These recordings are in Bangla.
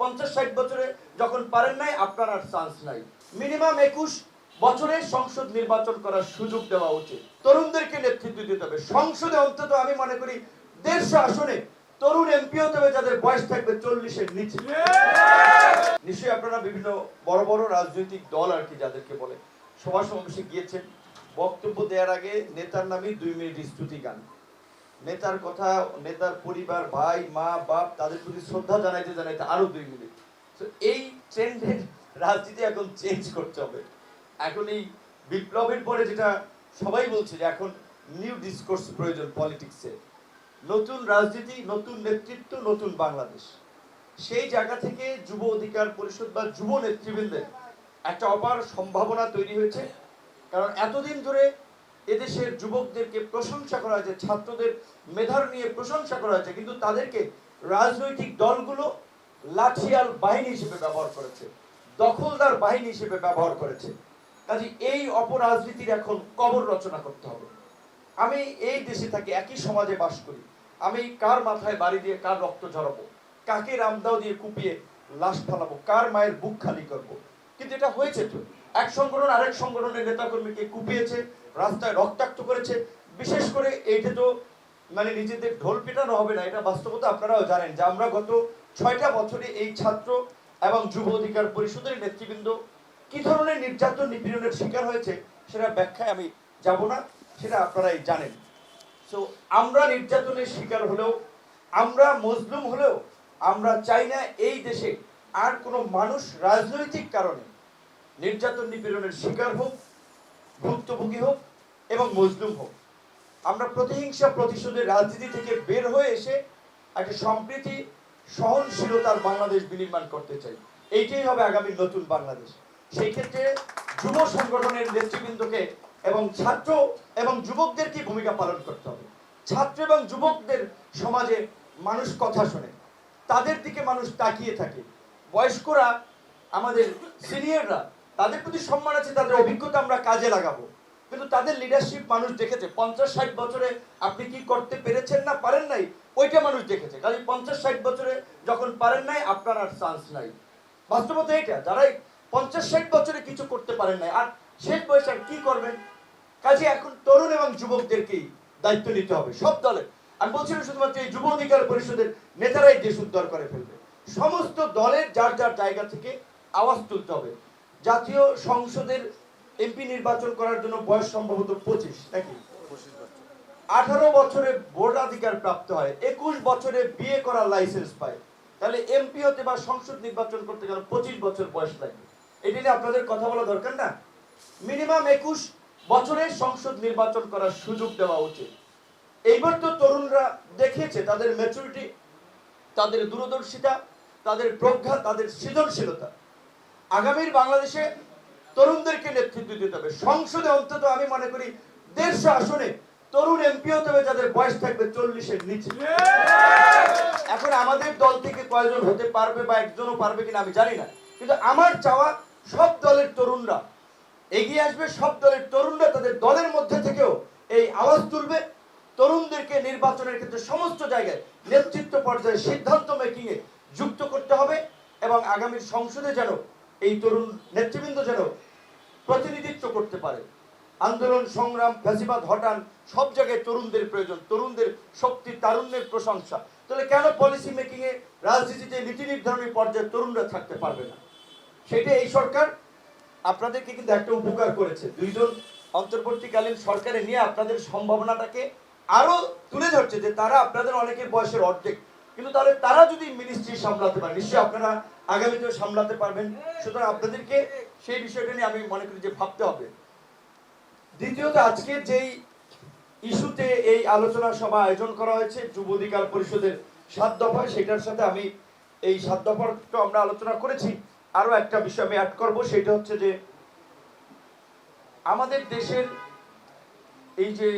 50-60 বছরে যখন পারেন নাই, আপনার আর চান্স নাই। মিনিমাম 21 বছরে সংসদ নির্বাচন করার সুযোগ দেওয়া উচিত। তরুণদেরকে নেতৃত্ব দিতে হবে। সংসদে অন্তত আমি মনে করি 150 আসনে তরুণ এমপি হতে হবে যাদের বয়স থাকবে 40-এর নিচে। নিশ্চয়ই আপনারা বিভিন্ন বড় বড় রাজনৈতিক দল আর কি যাদেরকে বলে সভা সমাবেশে গিয়েছেন, বক্তব্য দেওয়ার আগে নেতার নামে 2 মিনিট স্তুতি গান, নেতার কথা, নেতার পরিবার, ভাই মা বাপ তাদের প্রতি শ্রদ্ধা জানাইতে জানাইতে আরো 2 মিনিট। তো এই ট্রেন্ডের রাজনীতি এখন চেঞ্জ করতে হবে। এখন এই বিপ্লবের পরে যেটা সবাই বলছে যে এখন নিউ ডিসকোর্স প্রয়োজন পলিটিক্সে, নতুন রাজনীতি, নতুন নেতৃত্ব, নতুন বাংলাদেশ। সেই জায়গা থেকে যুব অধিকার পরিষদ বা যুব নেতৃবৃন্দের একটা অপার সম্ভাবনা তৈরি হয়েছে। কারণ এতদিন ধরে এদেশের যুবকদেরকে প্রশংসা করা হয়েছে, ছাত্রদের মেধার নিয়ে প্রশংসা করা হয়েছে, কিন্তু তাদেরকে রাজনৈতিক দলগুলো লাঠিয়াল বাহিনী হিসেবে ব্যবহার করেছে, দখলদার বাহিনী হিসেবে ব্যবহার করেছে। কাজে এই অপরাজনীতির এখন কবর রচনা করতে হবে। আমি এই দেশে থাকি, একই সমাজে বাস করি, আমি কার মাথায় বাড়ি দিয়ে কার রক্ত ঝরাবো, কাকে রামদাও দিয়ে কুপিয়ে লাশ ফালাবো, কার মায়ের বুক খালি করবো? কিন্তু এটা হয়েছে তো, এক সংগঠন আরেক সংগঠনের নেতাকর্মীকে কুপিয়েছে, রাস্তায় রক্তাক্ত করেছে। বিশেষ করে এইটা তো মানে নিজেদের ঢোল পেটানো হবে না, এটা বাস্তবতা। আপনারাও জানেন যে আমরা গত 6টা বছরে এই ছাত্র এবং যুব অধিকার পরিষদের নেতৃবৃন্দ কি ধরনের নির্যাতন নিপীড়নের শিকার হয়েছে সেটা ব্যাখ্যায় আমি যাব না, সেটা আপনারাই জানেন। সো আমরা নির্যাতনের শিকার হলেও, আমরা মজলুম হলেও আমরা চাই না এই দেশে আর কোনো মানুষ রাজনৈতিক কারণে নির্যাতন নিপীড়নের শিকার হোক, ভুক্তভোগী হোক এবং মজলুম হোক। আমরা প্রতিহিংসা প্রতিশোধের রাজনীতি থেকে বের হয়ে এসে একটা সম্প্রীতি, সহনশীলতার বাংলাদেশ বিনির্মাণ করতে চাই। এইটাই হবে আগামী নতুন বাংলাদেশ। সেই ক্ষেত্রে যুব সংগঠনের নেতৃবৃন্দকে এবং ছাত্র এবং যুবকদেরকে ভূমিকা পালন করতে হবে। ছাত্র এবং যুবকদের সমাজে মানুষ কথা শোনে, তাদের দিকে মানুষ তাকিয়ে থাকে। বয়স্করা, আমাদের সিনিয়ররা, তাদের প্রতি সম্মান আছে, তাদের অভিজ্ঞতা আমরা কাজে লাগাবো। কিন্তু তাদের লিডারশিপ মানুষ দেখেছে। 50-60 বছরে আপনি কি করতে পেরেছেন না পারেন নাই, ওইটা মানুষ দেখেছে। কাজে 50-60 বছরে যখন পারেন নাই, আপনার আর চান্স নাই। বাস্তবতা এটা, যারা 50-60 বছরে কিছু করতে পারেন নাই আর শেষ বয়সে আর কি করবেন? কাজে এখন তরুণ এবং যুবকদেরকেই দায়িত্ব নিতে হবে সব দলে। আমি বলছিলাম শুধুমাত্র এই যুব অধিকার পরিষদের নেতারাই দেশ উদ্ধার করে ফেলবে। সমস্ত দলের যার যার জায়গা থেকে আওয়াজ তুলতে হবে। জাতীয় সংসদের এমপি নির্বাচন করার জন্য বয়স সম্ভবত 25 নাকি 18 বছরে ভোটাধিকার প্রাপ্ত হয়, 21 বছরে বিয়ে করার লাইসেন্স পায়। তাহলে এমপি হতে বা সংসদ নির্বাচন করতে গেলে 25 বছর বয়স লাগবে। এটা নিয়ে আপনাদের কথা বলা দরকার না? মিনিমাম 21 বছরে সংসদ নির্বাচন করার সুযোগ দেওয়া উচিত। এইবার তো তরুণরা দেখিয়েছে তাদের ম্যাচুরিটি, তাদের দূরদর্শিতা, তাদের প্রজ্ঞা, তাদের সৃজনশীলতা। আগামীর বাংলাদেশে তরুণদেরকে নেতৃত্ব দিতে হবে। সংসদে অন্তত আমি মনে করি 150 আসনে তরুণ এমপি হতে হবে যাদের বয়স থাকবে 40-এর নিচে। এখন আমাদের দল থেকে কয়জন হতে পারবে বা একজনও পারবে কিনা আমি জানি না, কিন্তু আমার চাওয়া সব দলের তরুণরা এগিয়ে আসবে। সব দলের তরুণরা তাদের দলের মধ্যে থেকেও এই আওয়াজ তুলবে। তরুণদেরকে নির্বাচনের ক্ষেত্রে সমস্ত জায়গায় নেতৃত্ব পর্যায়ে সিদ্ধান্ত মেকিং এ যুক্ত করতে হবে এবং আগামীর সংসদে যেন এই তরুণ নেতৃবৃন্দ যেন প্রতিনিধিত্ব করতে পারে। আন্দোলন সংগ্রাম, ফ্যাসিবাদ হটান, সব জায়গায় তরুণদের প্রয়োজন, তরুণদের শক্তি, তারুণ্যের প্রশংসা। তাহলে কেন পলিসি মেকিং এ, রাজনীতিতে, নীতি নির্ধারণী পর্যায়ে তরুণরা থাকতে পারবে না? সেটা এই সরকার আপনাদেরকে কিন্তু একটা উপকার করেছে। 2 জন অন্তর্বর্তীকালীন সরকারে নিয়ে আপনাদের সম্ভাবনাটাকে আরো তুলে ধরছে যে তারা আপনাদের অনেকের বয়সের অর্ধেক, কিন্তু তাহলে তারা যদি মিনিস্ট্রি সামলাতে পারে, নিশ্চয়ই আপনারা আগামীতেও সামলাতে পারবেন। সুতরাং আপনাদেরকে সেই বিষয়টা নিয়ে আমি মনে করি যে ভাবতে হবে। দ্বিতীয়ত, আজকে যেই ইস্যুতে এই আলোচনা সভা আয়োজন করা হয়েছে যুব অধিকার পরিষদের 7 দফা, সেটার সাথে আমি এই 7 দফাটা আমরা আলোচনা করেছি। আরো একটা বিষয় আমি অ্যাড করব, সেটা হচ্ছে যে আমাদের দেশের এই যে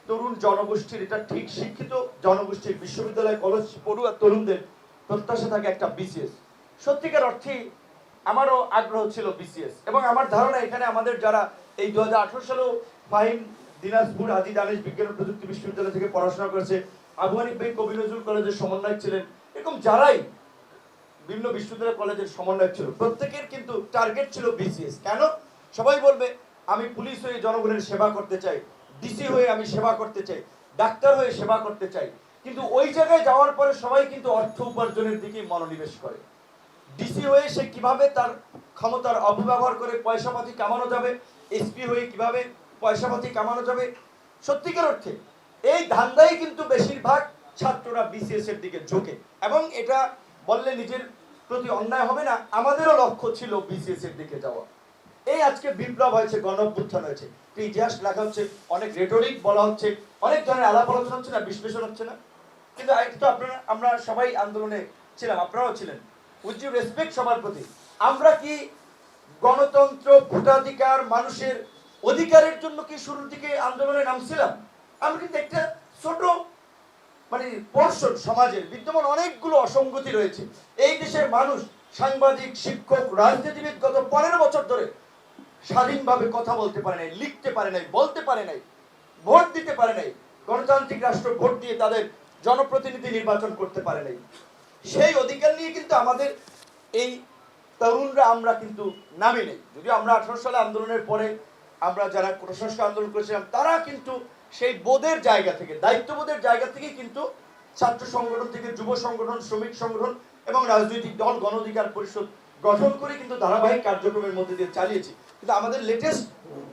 তরুণ জনগোষ্ঠীর, এটা ঠিক শিক্ষিত জনগোষ্ঠীর, বিশ্ববিদ্যালয় কলেজ পড়ুয়া তরুণদের প্রত্যাশা থাকে একটা বিসিএস। সত্যিকার অর্থে আমারও আগ্রহ ছিল বিসিএস, এবং আমার ধারণা এখানে আমাদের যারা এই 2018 সালেও ফাহিম দিনাজপুর হাজী দানেশ বিজ্ঞান ও প্রযুক্তি বিশ্ববিদ্যালয় থেকে পড়াশোনা করেছে, আবু হানিফ ভাই কবি নজরুল কলেজের সমন্বয়ক ছিলেন, এরকম যারাই বিভিন্ন বিশ্ববিদ্যালয় কলেজের সমন্বয়ক ছিল, প্রত্যেকের কিন্তু টার্গেট ছিল বিসিএস। কেন? সবাই বলবে আমি পুলিশ হয়ে জনগণের সেবা করতে চাই, ডিসি হয়ে আমি সেবা করতে চাই, ডাক্তার হয়ে সেবা করতে চাই। কিন্তু ওই জায়গায় যাওয়ার পরে সবাই কিন্তু অর্থ উপার্জনের দিকে মনোনিবেশ করে। ডিসি হয়ে সে কিভাবে তার ক্ষমতার অপব্যবহার করে পয়সাপাতি কামানো যাবে, এসপি হয়ে কিভাবে পয়সাপাতি কামানো যাবে, সত্যিকার অর্থে এই ধান্দাই কিন্তু বেশিরভাগ ছাত্ররা বিসিএস এর দিকে ঝোঁকে। এবং এটা বললে নিজের প্রতি অন্যায় হবে না, আমাদেরও লক্ষ্য ছিল বিসিএস এর দিকে যাওয়া। এই আজকে বিপ্লব হয়েছে, গণ অভ্যুত্থান হয়েছে, ইতিহাস লেখা হচ্ছে, অনেক রেটরিক বলা হচ্ছে, অনেক ধরনের আলাপ আলোচনা হচ্ছে না, বিশ্লেষণ হচ্ছে না। কিন্তু তো আপনারা, আমরা সবাই আন্দোলনে ছিলাম, আপনারাও ছিলেন, উইথ ডিউ রেসপেক্ট সবার প্রতি। আমরা কি গণতন্ত্র, ভোটাধিকার, মানুষের অধিকারের জন্য কি শুরুর দিকে আন্দোলনে নামছিলাম? আমরা কিন্তু একটা ছোট মানে পোর্শন সমাজের বিদ্যমান অনেকগুলো অসঙ্গতি রয়েছে। এই দেশের মানুষ, সাংবাদিক, শিক্ষক, রাজনীতিবিদ গত 15 বছর ধরে স্বাধীনভাবে কথা বলতে পারে নাই, লিখতে পারে নাই, বলতে পারে নাই, ভোট দিতে পারে নাই, গণতান্ত্রিক রাষ্ট্র ভোট দিয়ে তাদের জনপ্রতিনিধি নির্বাচন করতে পারে নাই। সেই অধিকার নিয়ে কিন্তু আমাদের এই তরুণরা আমরা কিন্তু নামি নেই। যদিও আমরা 18 সালে আন্দোলনের পরে আমরা যারা কুসংস্কার আন্দোলন করেছিলাম, তারা কিন্তু সেই বোধের জায়গা থেকে, দায়িত্ববোধের জায়গা থেকে কিন্তু ছাত্র সংগঠন থেকে যুব সংগঠন, শ্রমিক সংগঠন এবং রাজনৈতিক দল, গণ অধিকার পরিষদ গঠন করে কিন্তু ধারাবাহিক কার্যক্রমের মধ্যে দিয়ে চালিয়েছি। কিন্তু আমাদের লেটেস্ট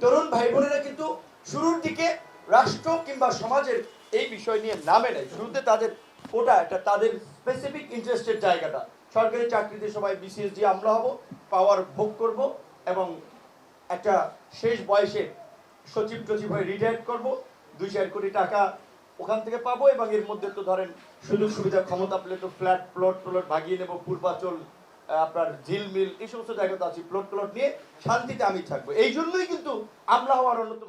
তরুণ ভাই বোনেরা কিন্তু শুরুর দিকে রাষ্ট্র কিংবা সমাজের এই বিষয় নিয়ে নামে নাই। শুরুতে তাদের ওটা একটা তাদের স্পেসিফিক ইন্টারেস্টের জায়গাটা, সরকারি চাকরিতে সবাই বিসিএস দিয়ে আমরা হব, পাওয়ার ভোগ করব এবং একটা শেষ বয়সে সচিব টচিব হয়ে রিটায়ার করব, 2-4 কোটি টাকা ওখান থেকে পাবো এবং এর মধ্যে তো ধরেন সুযোগ সুবিধা, ক্ষমতা পেলে তো ফ্ল্যাট প্লট ভাগিয়ে নেবো, পূর্বাচল, আপনার ঝিলমিল, এই সমস্ত জায়গাতে আছি, প্লট নিয়ে শান্তিতে আমি থাকবো। এই জন্যই কিন্তু আমলা হওয়ার অন্যতম